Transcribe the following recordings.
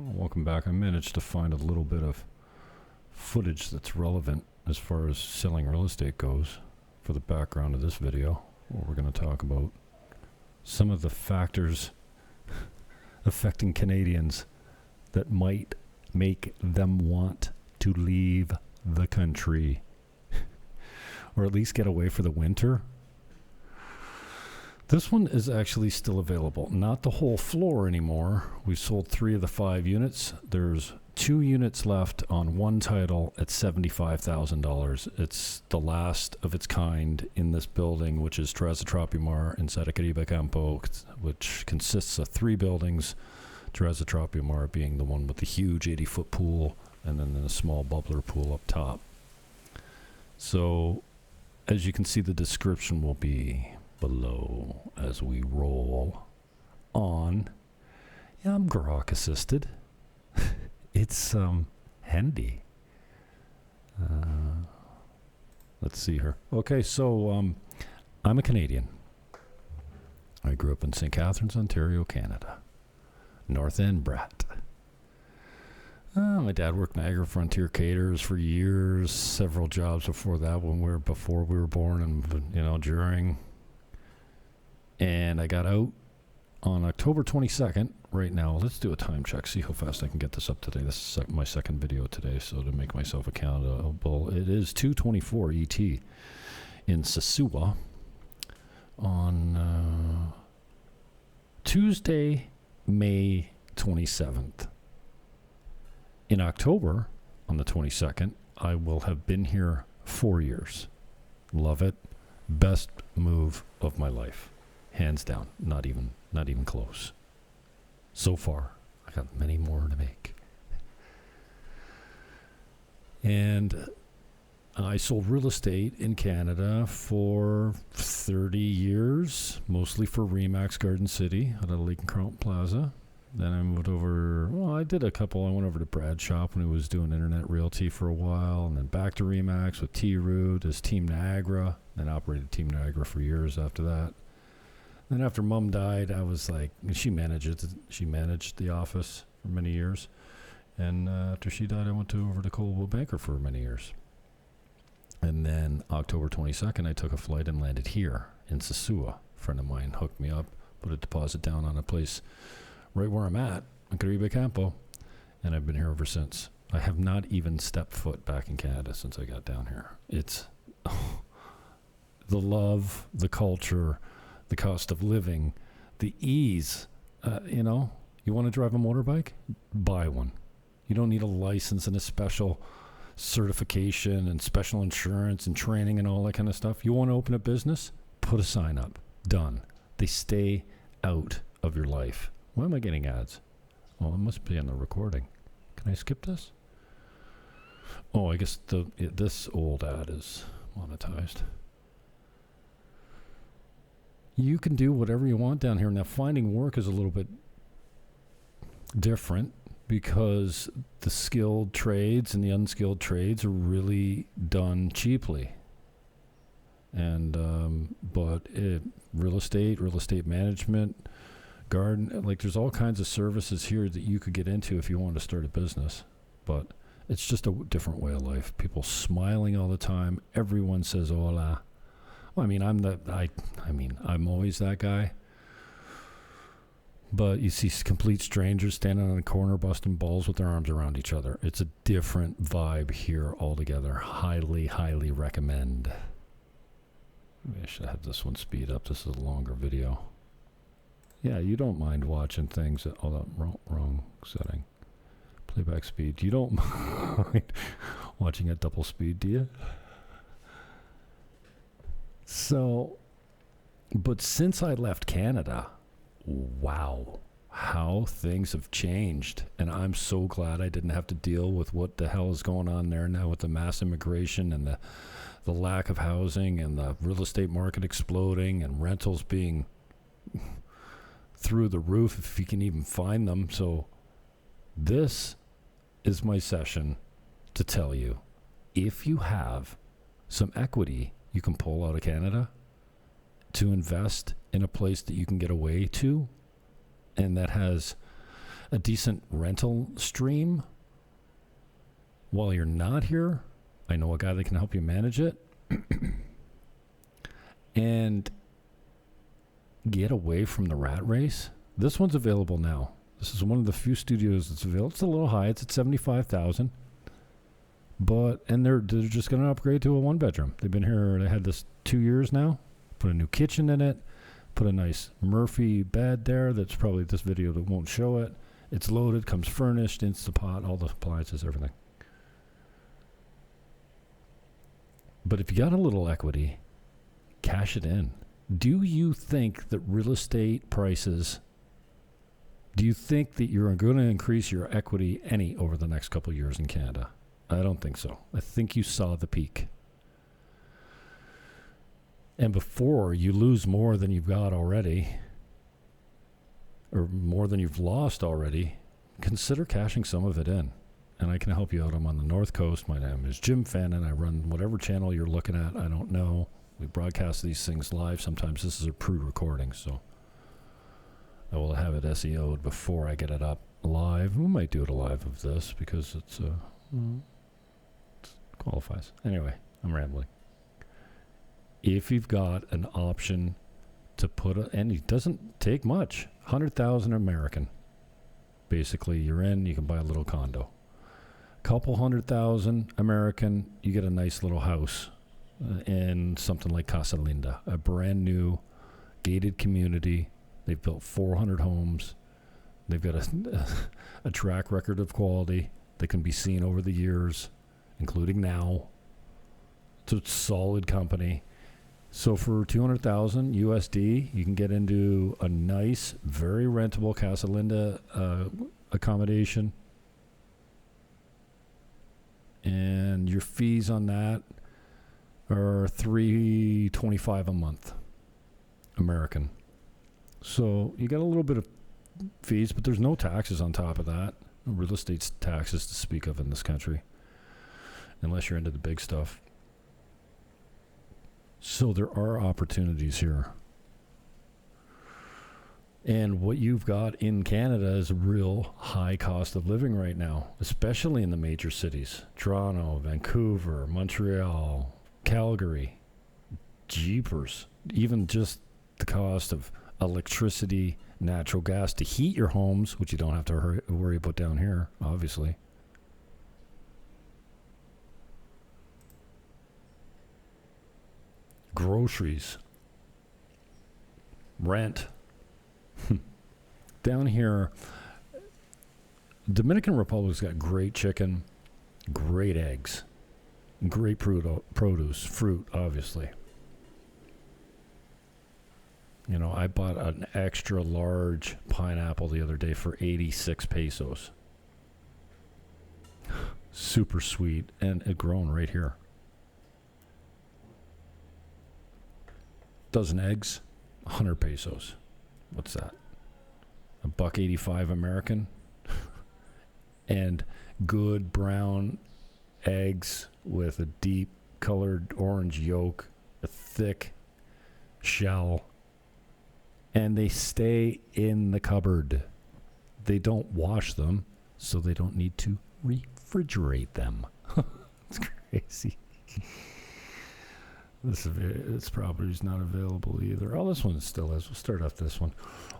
Welcome back. I managed to find a little bit of footage that's relevant as far as selling real estate goes for the background of this video, where we're going to talk about some of the factors affecting Canadians that might make them want to leave the country or at least get away for the winter. This one is actually still available. Not the whole floor anymore. We sold 3 of the 5 units. There's 2 units left on one title at $75,000. It's the last of its kind in this building, which is Tzotropimar inside of Rica, which consists of 3 buildings. Tzotropimar being the one with the huge 80-foot pool, and then a small bubbler pool up top. So, as you can see, the description will be below as we roll on. Yeah, I'm grok assisted. It's handy. Let's see here. Okay, so I'm a Canadian. I grew up in St. Catharines, Ontario, Canada. North End brat. My dad worked Niagara Frontier Caterers for years, several jobs before that before we were born and during. And I got out on October 22nd. Right now, let's do a time check, see how fast I can get this up today. This is my second video today, so to make myself accountable, it is 2:24 ET in Sasua on Tuesday, May 27th. In October, on the 22nd, I will have been here 4 years. Love it. Best move of my life. Hands down, not even close. So far, I got many more to make. And I sold real estate in Canada for 30 years, mostly for Remax Garden City out of Lake and Carlton Plaza. Then I moved over, I did a couple. I went over to Brad's shop when he was doing internet realty for a while, and then back to Remax with T-Root as Team Niagara, then operated Team Niagara for years after that. Then after Mom died, I was like, she managed the office for many years. And after she died, I went over to Coldwell Banker for many years. And then October 22nd, I took a flight and landed here in Sasua. A friend of mine hooked me up, put a deposit down on a place right where I'm at, in Caribe Campo. And I've been here ever since. I have not even stepped foot back in Canada since I got down here. It's the love, the culture, the cost of living, the ease. You want to drive a motorbike? Buy one. You don't need a license and a special certification and special insurance and training and all that kind of stuff. You want to open a business? Put a sign up. Done. They stay out of your life. Why am I getting ads? Oh, it must be on the recording. Can I skip this? Oh, I guess this old ad is monetized. You can do whatever you want down here. Now, finding work is a little bit different because the skilled trades and the unskilled trades are really done cheaply. And but real estate management, garden, there's all kinds of services here that you could get into if you want to start a business. But it's just a different way of life. People smiling all the time. Everyone says hola. Well, I'm always that guy. But you see complete strangers standing on a corner busting balls with their arms around each other. It's a different vibe here altogether. Highly, highly recommend. Maybe I should have this one speed up. This is a longer video. Yeah, you don't mind watching things. Wrong setting. Playback speed. You don't mind watching at double speed, do you? So, but since I left Canada, wow, how things have changed. And I'm so glad I didn't have to deal with what the hell is going on there now with the mass immigration and the lack of housing and the real estate market exploding and rentals being through the roof if you can even find them. So this is my session to tell you, if you have some equity you can pull out of Canada to invest in a place that you can get away to and that has a decent rental stream while you're not here, I know a guy that can help you manage it. And get away from the rat race. This one's available now. This is one of the few studios that's available. It's a little high. It's at $75,000. And they're just going to upgrade to a 1-bedroom. They've been here. They had this 2 years now. Put a new kitchen in it. Put a nice Murphy bed there. That's probably this video that won't show it. It's loaded. Comes furnished. Instapot. All the appliances. Everything. But if you got a little equity, cash it in. Do you think that real estate prices, do you think that you're going to increase your equity any over the next couple of years in Canada? I don't think so. I think you saw the peak. And before you lose more than you've got already, or more than you've lost already, consider cashing some of it in. And I can help you out. I'm on the North Coast. My name is Jim Fannon. I run whatever channel you're looking at. I don't know. We broadcast these things live. Sometimes this is a pre-recording, so I will have it SEO'd before I get it up live. We might do it live of this because it qualifies. Anyway, I'm rambling. If you've got an option to and it doesn't take much, 100,000 American. Basically, you're in, you can buy a little condo. Couple 100,000 American, you get a nice little house in something like Casa Linda, a brand new gated community. They've built 400 homes. They've got a track record of quality that can be seen over the years, including now. It's a solid company. So for 200,000 USD, you can get into a nice, very rentable Casa Linda accommodation. And your fees on that are $325 a month, American. So you got a little bit of fees, but there's no taxes on top of that. No real estate taxes to speak of in this country, unless you're into the big stuff. So there are opportunities here. And what you've got in Canada is a real high cost of living right now, especially in the major cities. Toronto, Vancouver, Montreal, Calgary, jeepers. Even just the cost of electricity, natural gas to heat your homes, which you don't have to worry about down here, obviously. Groceries. Rent. Down here, Dominican Republic's got great chicken, great eggs, great produce, fruit, obviously. You know, I bought an extra large pineapple the other day for 86 pesos. Super sweet, and it grown right here. Dozen eggs, 100 pesos. What's that? $1.85 American. And good brown eggs with a deep colored orange yolk, a thick shell, and they stay in the cupboard. They don't wash them, so they don't need to refrigerate them. It's crazy. This property is not available either. Oh, this one still is. We'll start off this one.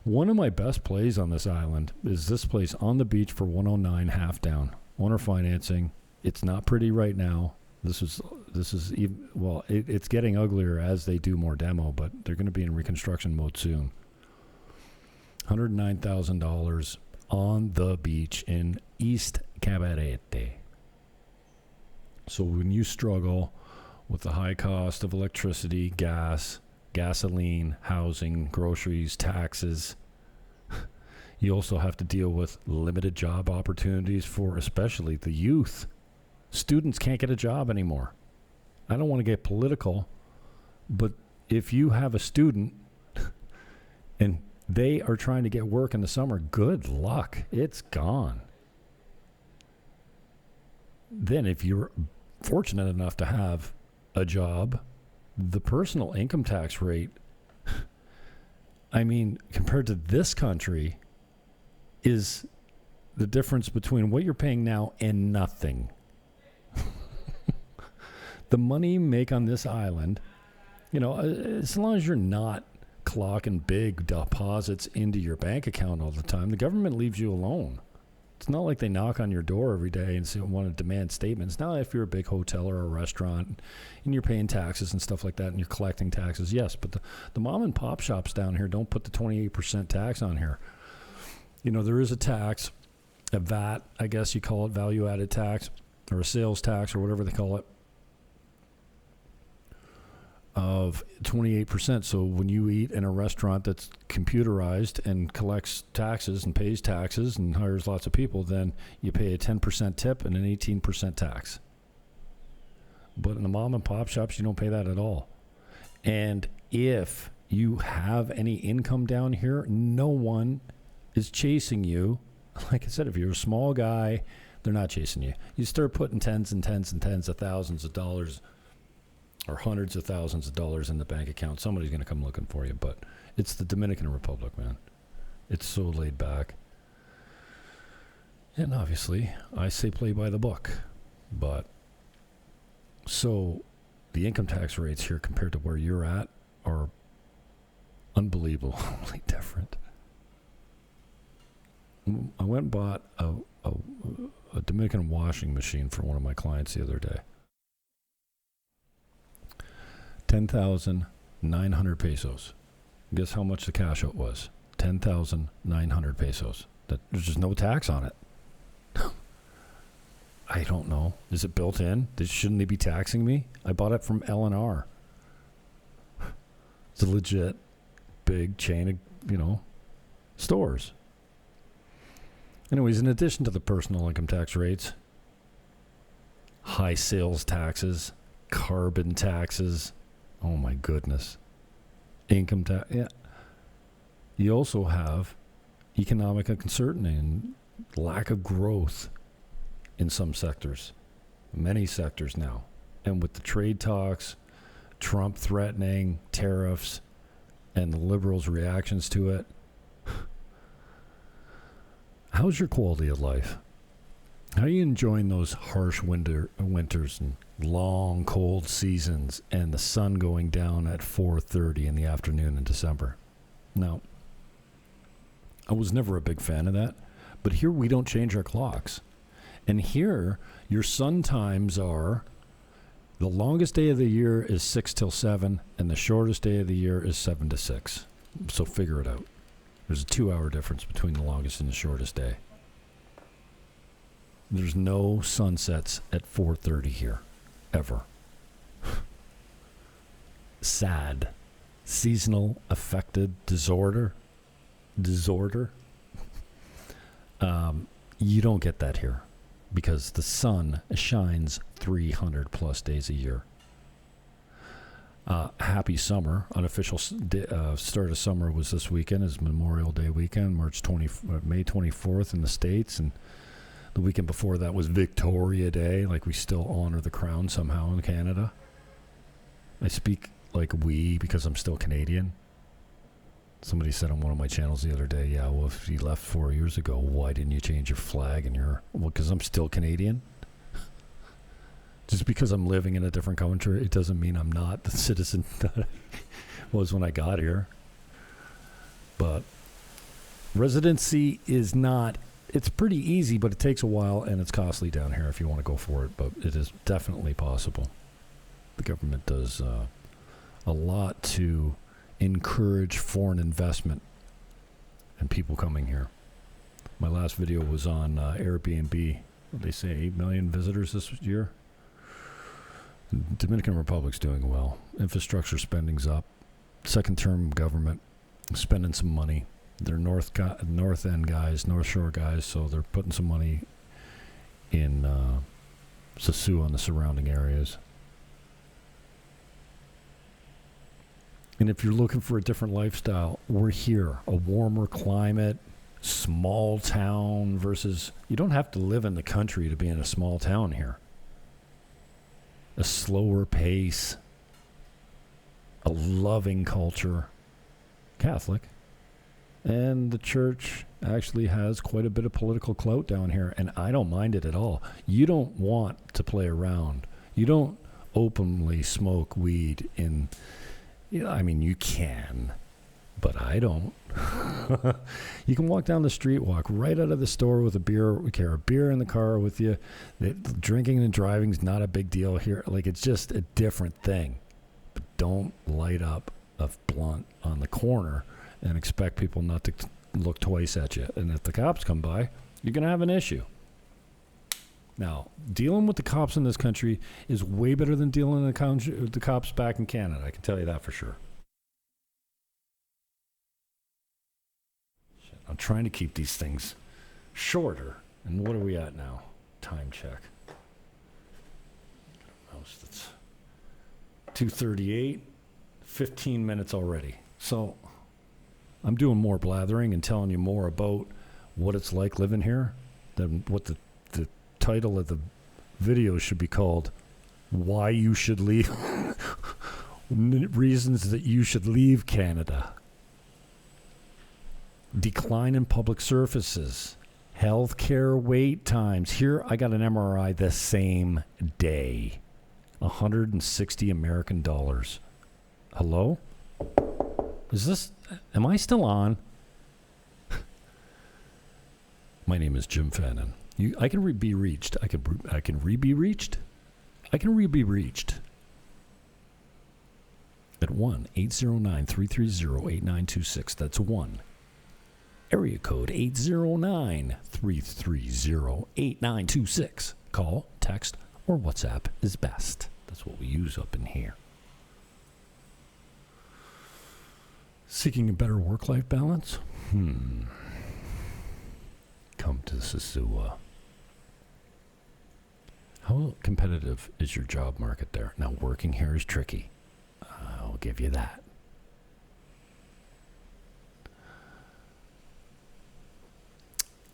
One of my best plays on this island is this place on the beach for 109 half down. Owner financing. It's not pretty right now. This is even, well, it's getting uglier as they do more demo, but they're going to be in reconstruction mode soon. $109,000 on the beach in East Cabarete. So when you struggle with the high cost of electricity, gas, gasoline, housing, groceries, taxes, you also have to deal with limited job opportunities for especially the youth. Students can't get a job anymore. I don't want to get political, but if you have a student and they are trying to get work in the summer, good luck. It's gone. Then if you're fortunate enough to have a job, the personal income tax rate, I mean, compared to this country, is the difference between what you're paying now and nothing. The money you make on this island, as long as you're not clocking big deposits into your bank account all the time, the government leaves you alone. It's not like they knock on your door every day and want to demand statements. Now, if you're a big hotel or a restaurant and you're paying taxes and stuff like that and you're collecting taxes, yes, but the mom and pop shops down here don't put the 28% tax on here. There is a tax, a VAT, I guess you call it, value-added tax, or a sales tax, or whatever they call it, of 28%. So when you eat in a restaurant that's computerized and collects taxes and pays taxes and hires lots of people, then you pay a 10% tip and an 18% tax. But in the mom and pop shops, you don't pay that at all. And if you have any income down here, no one is chasing you. Like I said, if you're a small guy, they're not chasing you. You start putting tens and tens and tens of thousands of dollars or hundreds of thousands of dollars in the bank account, somebody's going to come looking for you. But it's the Dominican Republic, man. It's so laid back. And obviously, I say play by the book. But so the income tax rates here compared to where you're at are unbelievably different. I went and bought a Dominican washing machine for one of my clients the other day. 10,900 pesos. Guess how much the cash out was? 10,900 pesos. There's just no tax on it. I don't know. Is it built in? Shouldn't they be taxing me? I bought it from L&R. It's a legit big chain of, stores. Anyways, in addition to the personal income tax rates, high sales taxes, carbon taxes, oh my goodness, income tax, yeah. You also have economic uncertainty and lack of growth in some sectors, many sectors now. And with the trade talks, Trump threatening tariffs, and the liberals' reactions to it, how's your quality of life? How are you enjoying those harsh winters and long, cold seasons and the sun going down at 4:30 in the afternoon in December? Now, I was never a big fan of that, but here we don't change our clocks. And here, your sun times are, the longest day of the year is 6 till 7, and the shortest day of the year is 7 to 6. So figure it out. There's a 2-hour difference between the longest and the shortest day. There's no sunsets at 4:30 here, ever. Sad. Seasonal affected disorder. You don't get that here because the sun shines 300 plus days a year. Happy summer. Unofficial start of summer was this weekend, is Memorial Day weekend, May 24th in the States, and the weekend before that was Victoria Day. Like, we still honor the crown somehow in Canada. I speak like we because I'm still Canadian. Somebody said on one of my channels the other day, yeah, well, if you left 4 years ago, why didn't you change your flag? And well, because I'm still Canadian. Just because I'm living in a different country, it doesn't mean I'm not the citizen that I was when I got here. But residency is not, it's pretty easy, but it takes a while and it's costly down here if you want to go for it. But it is definitely possible. The government does a lot to encourage foreign investment and people coming here. My last video was on Airbnb. They say 8 million visitors this year. Dominican Republic's doing well. Infrastructure spending's up. Second term government spending some money. They're North End guys, North Shore guys, so they're putting some money in Sosúa and the surrounding areas. And if you're looking for a different lifestyle, we're here. A warmer climate, small town versus, you don't have to live in the country to be in a small town here. A slower pace, a loving culture, Catholic, And the church actually has quite a bit of political clout down here, and I don't mind it at all. You don't want to play around. You don't openly smoke weed in, I mean, you can, but I don't. You can walk down the street, walk right out of the store with a beer, carry a beer in the car with you. Drinking and driving is not a big deal here. Like, it's just a different thing. But don't light up a blunt on the corner and expect people not to look twice at you. And if the cops come by, you're going to have an issue. Now, dealing with the cops in this country is way better than dealing with the cops back in Canada. I can tell you that for sure. I'm trying to keep these things shorter. And what are we at now? Time check. That's 2:38, 15 minutes already. So I'm doing more blathering and telling you more about what it's like living here than what the title of the video should be called. Why you should leave. Reasons that you should leave Canada. Decline in public services, healthcare wait times. Here, I got an MRI the same day. 160 American dollars. Hello? Am I still on? My name is Jim Fannon. I can be reached. I can be reached. I can be reached at 1-809-330-8926. That's 1. Area code 809-330-8926. Call, text, or WhatsApp is best. That's what we use up in here. Seeking a better work-life balance? Come to Sosua. How competitive is your job market there? Now, working here is tricky. I'll give you that.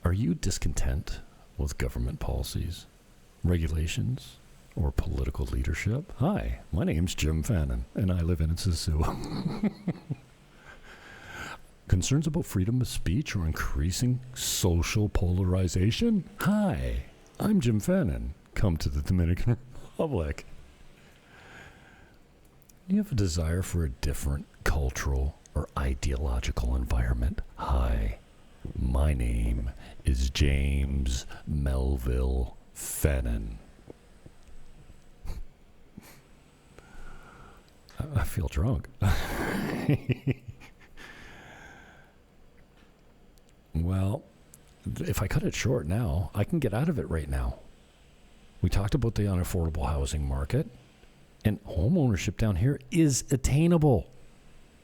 Are you discontent with government policies, regulations, or political leadership? Hi, my name's Jim Fannon, and I live in Sosua. Concerns about freedom of speech or increasing social polarization? Hi, I'm Jim Fannon. Come to the Dominican Republic. You have a desire for a different cultural or ideological environment? Hi, my name is James Melville Fannon. I feel drunk. Well, if I cut it short now, I can get out of it right now. We talked about the unaffordable housing market, and home ownership down here is attainable.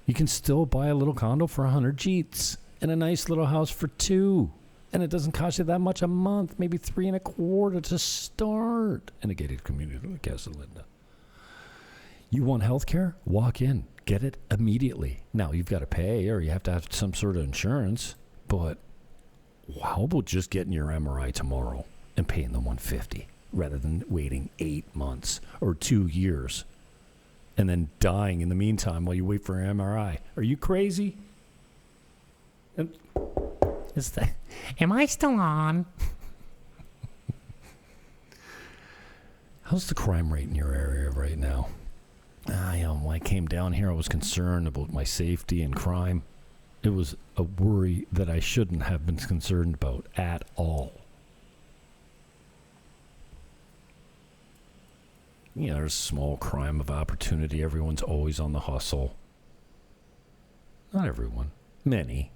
You can still buy a little condo for 100 G's and a nice little house for 2. And it doesn't cost you that much a month, maybe 3.25 to start in a gated community like Casa Linda. You want health care? Walk in. Get it immediately. Now, you've got to pay or you have to have some sort of insurance, but how about just getting your MRI tomorrow and paying the $150 rather than waiting 8 months or 2 years and then dying in the meantime while you wait for an MRI? Are you crazy? Am I still on? How's the crime rate in your area right now? When I came down here, I was concerned about my safety and crime. It was a worry that I shouldn't have been concerned about at all. There's small crime of opportunity. Everyone's always on the hustle. Not everyone. Many.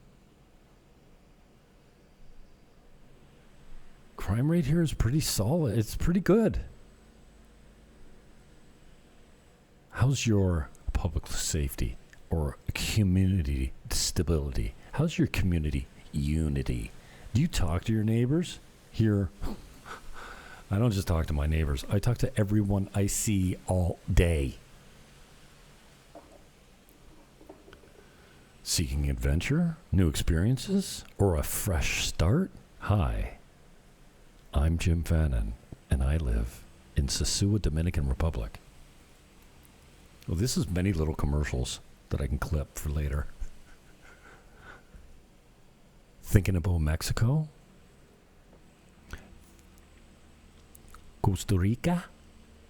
Crime rate here is pretty solid. It's pretty good. How's your public safety or community stability? How's your community unity? Do you talk to your neighbors? Here, I don't just talk to my neighbors. I talk to everyone I see all day. Seeking adventure, new experiences, or a fresh start? Hi, I'm Jim Fannon, and I live in Sosua, Dominican Republic. Well, this is many little commercials that I can clip for later. Thinking about Mexico? Costa Rica?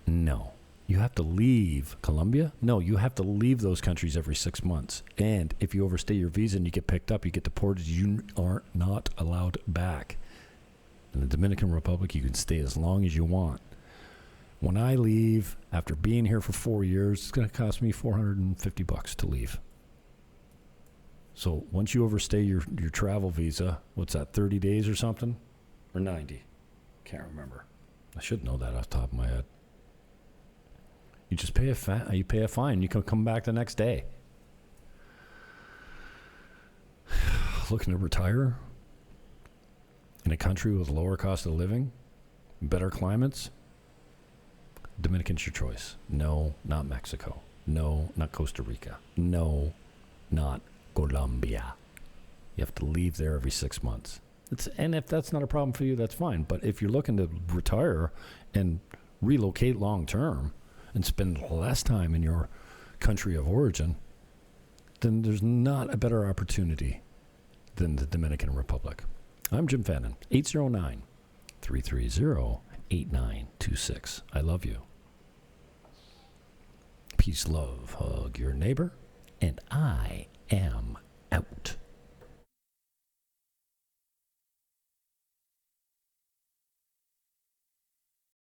No. You have to leave Colombia? No, you have to leave those countries every 6 months. And if you overstay your visa and you get picked up, you get deported, you are not allowed back. In the Dominican Republic, you can stay as long as you want. When I leave, after being here for 4 years, it's going to cost me $450 to leave. So once you overstay your travel visa, what's that, 30 days or something? Or 90? Can't remember. I should know that off the top of my head. You just pay a fine. You can come back the next day. Looking to retire in a country with lower cost of living, better climates? Dominican's your choice. No, not Mexico. No, not Costa Rica. No, not Colombia. You have to leave there every 6 months. And if that's not a problem for you, that's fine. But if you're looking to retire and relocate long term and spend less time in your country of origin, then there's not a better opportunity than the Dominican Republic. I'm Jim Fannon, 809-330-8926. I love you. Peace, love, hug your neighbor, and I am